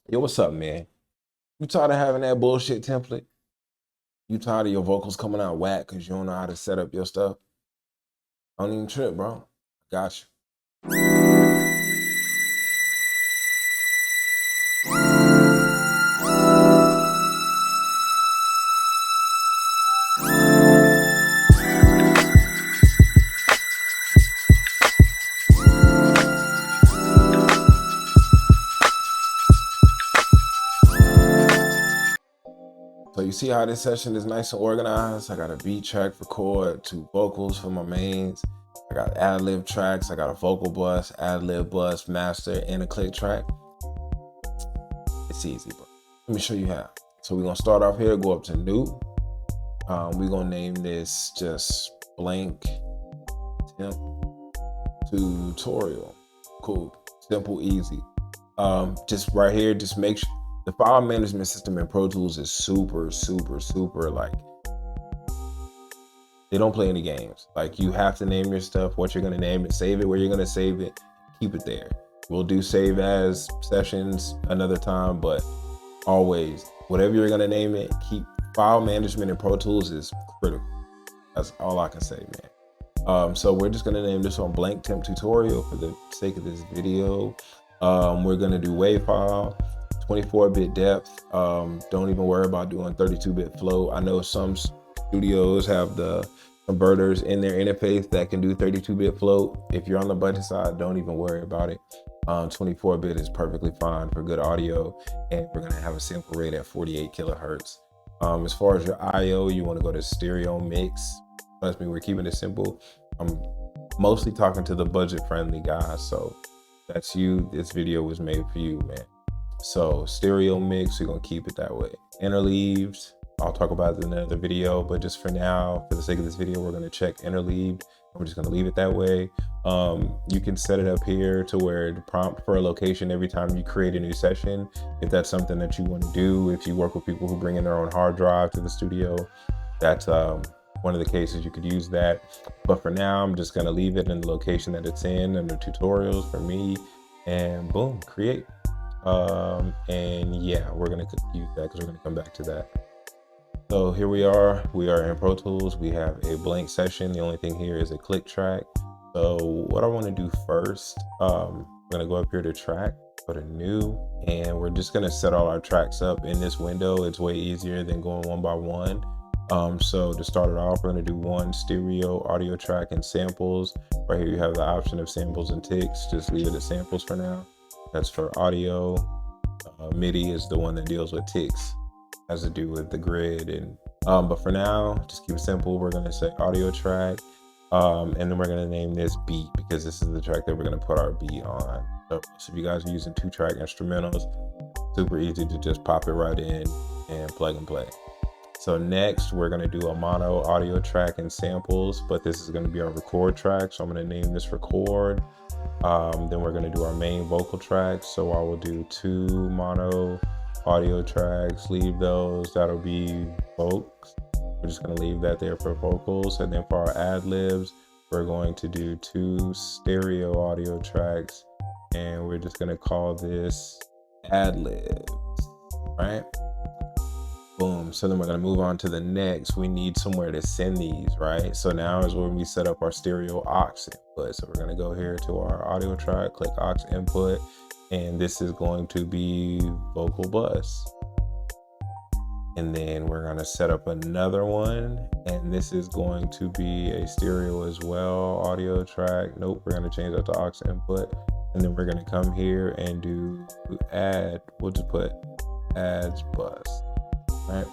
Yo, what's up, man? You tired of having that bullshit template? You tired of your vocals coming out whack because you don't know how to set up your stuff? Don't even trip, bro. Got you. So you see how this session is nice and organized? I got a beat track for chord, two vocals for my mains. I got ad-lib tracks. I got a vocal bus, ad-lib bus, master, and a click track. It's easy, bro. Let me show you how. So we're gonna start off here, go up to new. We're gonna name this just blank temp tutorial. Cool, simple, easy. Just right here, just make sure the file management system in Pro Tools is super like they don't play any games. Like you have to name your stuff, what you're gonna name it, save it where you're gonna save it, keep it there. We'll do save as sessions another time, but always, whatever you're gonna name it, keep file management in Pro Tools is critical. That's all I can say, man. So we're just gonna name this one blank temp tutorial for the sake of this video. We're gonna do WAV file, 24-bit depth. Don't even worry about doing 32-bit float. I know some studios have the converters in their interface that can do 32-bit float. If you're on the budget side, don't even worry about it. 24-bit is perfectly fine for good audio, and we're gonna have a sample rate at 48 kilohertz. As far as your IO, you want to go to stereo mix. Trust me, we're keeping it simple. I'm mostly talking to the budget-friendly guys, so that's you. This video was made for you, man. So stereo mix, we're gonna keep it that way. Interleaved, I'll talk about it in another video, but just for now, for the sake of this video, we're gonna check interleaved. We're just gonna leave it that way. You can set it up here to where the prompt for a location every time you create a new session, if that's something that you want to do. If you work with people who bring in their own hard drive to the studio, that's one of the cases you could use that. But for now, I'm just gonna leave it in the location that it's in under tutorials for me, and boom, create. And yeah, we're gonna use that because we're gonna come back to that. So here we are in Pro Tools. We have a blank session. The only thing here is a click track. So what I want to do first, we're gonna go up here to track, go to new, and we're just gonna set all our tracks up in this window. It's way easier than going one by one. So to start it off, we're gonna do one stereo audio track and samples. Right here you have the option of samples and ticks. Just leave it as samples for now. That's for audio. MIDI is the one that deals with ticks, has to do with the grid. And but for now, just keep it simple. We're gonna say audio track, and then we're gonna name this beat because this is the track that we're gonna put our beat on. So if you guys are using 2-track instrumentals, super easy to just pop it right in and plug and play. So next, we're gonna do a mono audio track and samples, but this is gonna be our record track. So I'm gonna name this record. Then we're gonna do our main vocal tracks. So I will do 2 mono audio tracks, leave those, that'll be vocals. We're just gonna leave that there for vocals. And then for our ad-libs, we're going to do 2 stereo audio tracks, and we're just gonna call this ad-libs, right? Boom. So then we're gonna move on to the next. We need somewhere to send these, right? So now is when we set up our stereo aux input. So we're gonna go here to our audio track, click aux input, and this is going to be vocal bus. And then we're gonna set up another one, and this is going to be a stereo as well, audio track. Nope, we're gonna change that to aux input. And then we're gonna come here and do add, we'll just put ads bus. Right,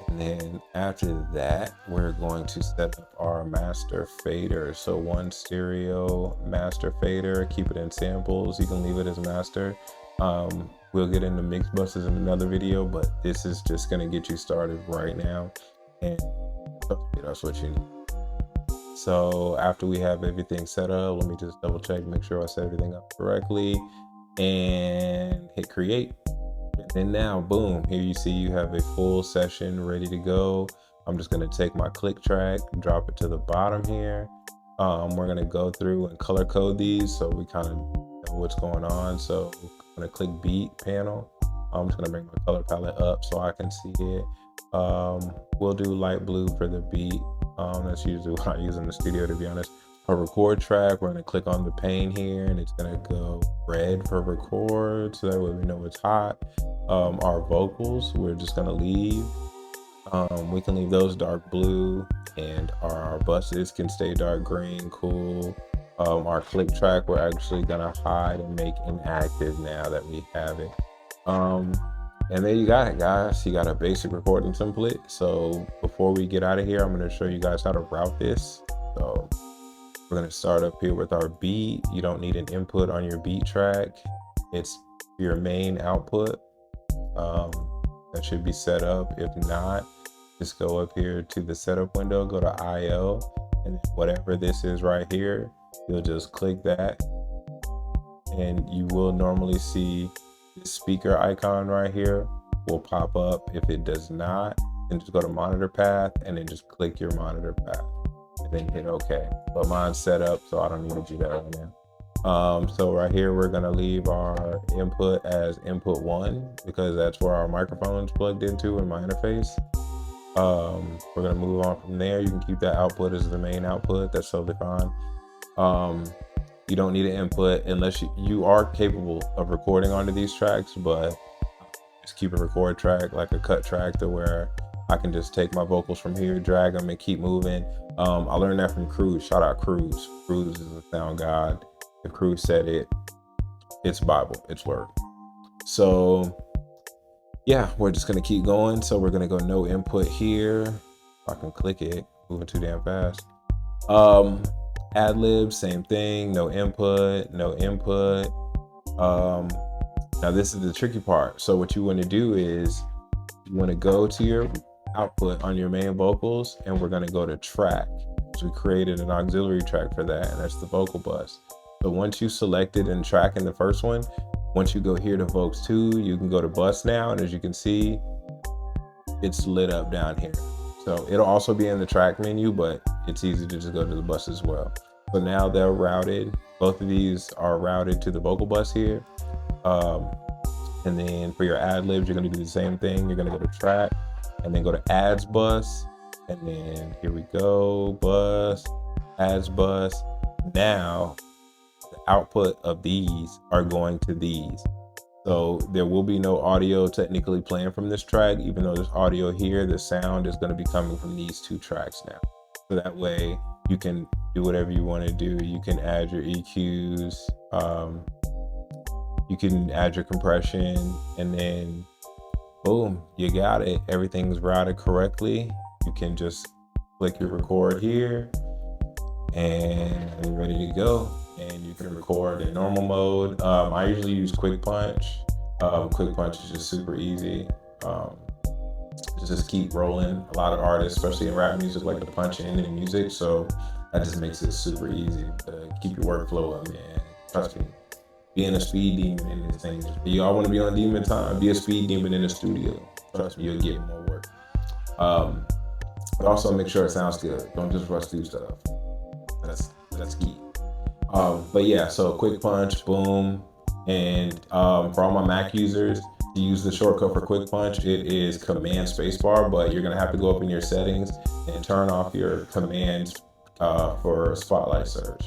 and then after that, we're going to set up our master fader. So 1 stereo master fader, keep it in samples. You can leave it as master. We'll get into mix buses in another video, but this is just gonna get you started right now, and that's what you need. So after we have everything set up, let me just double check, make sure I set everything up correctly, and hit create. And now, boom, here you see you have a full session ready to go. I'm just gonna take my click track, drop it to the bottom here. We're gonna go through and color code these so we kind of know what's going on. So I'm gonna click beat panel. I'm just gonna bring my color palette up so I can see it. We'll do light blue for the beat. That's usually what I use in the studio, to be honest. For record track, we're gonna click on the pane here, and it's gonna go red for record, so that way we know it's hot. Our vocals, we're just gonna leave. We can leave those dark blue, and our buses can stay dark green, cool. Our click track, we're actually gonna hide and make inactive now that we have it. And there you got it, guys. You got a basic recording template. So before we get out of here, I'm gonna show you guys how to route this. So we're gonna start up here with our beat. You don't need an input on your beat track. It's your main output. That should be set up. If not, just go up here to the setup window, go to IO, and whatever this is right here, you'll just click that, and you will normally see the speaker icon right here will pop up. If it does not, then just go to monitor path and then just click your monitor path and then hit OK. But mine's set up, so I don't need to do that right now. So right here, we're gonna leave our input as input 1 because that's where our microphone's plugged into in my interface. We're gonna move on from there. You can keep that output as the main output. That's totally fine. You don't need an input unless you are capable of recording onto these tracks, but just keep a record track, like a cut track, to where I can just take my vocals from here, drag them, and keep moving. I learned that from Cruz. Shout out Cruz. Cruz is a sound god. If Cruz said it, it's Bible, it's word. So yeah, we're just gonna keep going. So we're gonna go no input here. I can click it, moving too damn fast. Ad lib, same thing, no input, no input. Now this is the tricky part. So what you want to do is you want to go to your output on your main vocals, and we're going to go to track. So we created an auxiliary track for that, and that's the vocal bus. So once you selected and track in the first one, once you go here to Vox 2, you can go to bus now, and as you can see, it's lit up down here. So it'll also be in the track menu, but it's easy to just go to the bus as well. So now they're routed. Both of these are routed to the vocal bus here. And then for your ad libs, you're gonna do the same thing. You're gonna go to track and then go to ads bus. And then here we go, bus, ads bus. Now the output of these are going to these. So there will be no audio technically playing from this track, even though there's audio here, the sound is gonna be coming from these two tracks now. So that way you can do whatever you wanna do. You can add your EQs, you can add your compression, and then boom, you got it. Everything's routed correctly. You can just click your record here and you're ready to go. And you can record in normal mode. I usually use Quick Punch. Quick Punch is just super easy. Just keep rolling. A lot of artists, especially in rap music, like to punch in music, so that just makes it super easy to keep your workflow up, man. Trust me, being a speed demon in this thing. If y'all want to be on demon time, be a speed demon in the studio. Trust me, you'll get more work. But also make sure it sounds good. Don't just rush through stuff. That's key. But yeah, so Quick Punch, boom. And for all my Mac users, to use the shortcut for Quick Punch, it is Command Spacebar, but you're gonna have to go up in your settings and turn off your commands for Spotlight search.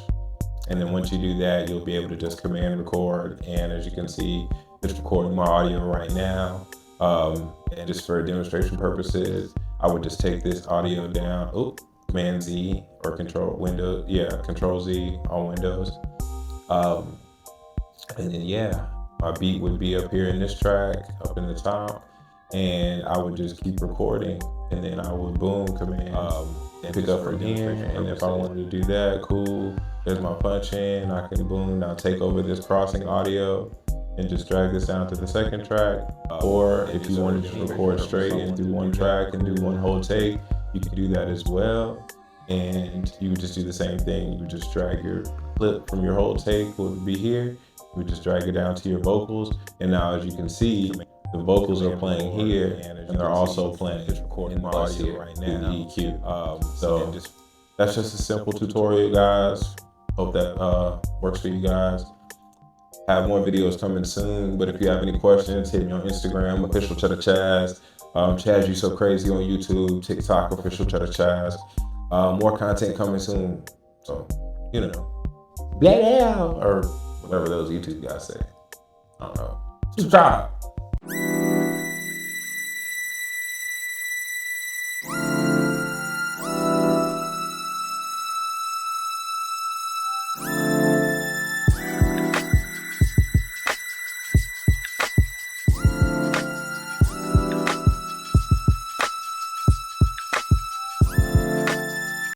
And then once you do that, you'll be able to just command record. And as you can see, it's recording my audio right now. And just for demonstration purposes, I would just take this audio down. Oh, Command Z or Control Z on Windows. And then yeah, my beat would be up here in this track, up in the top, and I would just keep recording, and then I would boom command and pick up from here. And if I wanted to do that, cool. There's my punch in. I can boom now take over this crossing audio and just drag this down to the second track. Or if you want to just record straight and do one track and do one whole take, you can do that as well. And you would just do the same thing. You would just drag your clip from your whole take would be here. You would just drag it down to your vocals. And now as you can see, the vocals are playing here and they're also playing in my audio right now. EQ. So that's just a simple tutorial, guys. Hope that works for you guys. Have more videos coming soon. But if you have any questions, hit me on Instagram, official Cheddar Chaz. Chaz, you so crazy on YouTube, TikTok, official Cheddar Chaz. More content coming soon. So, you know, blah, or whatever those YouTube guys say. I don't know. Subscribe.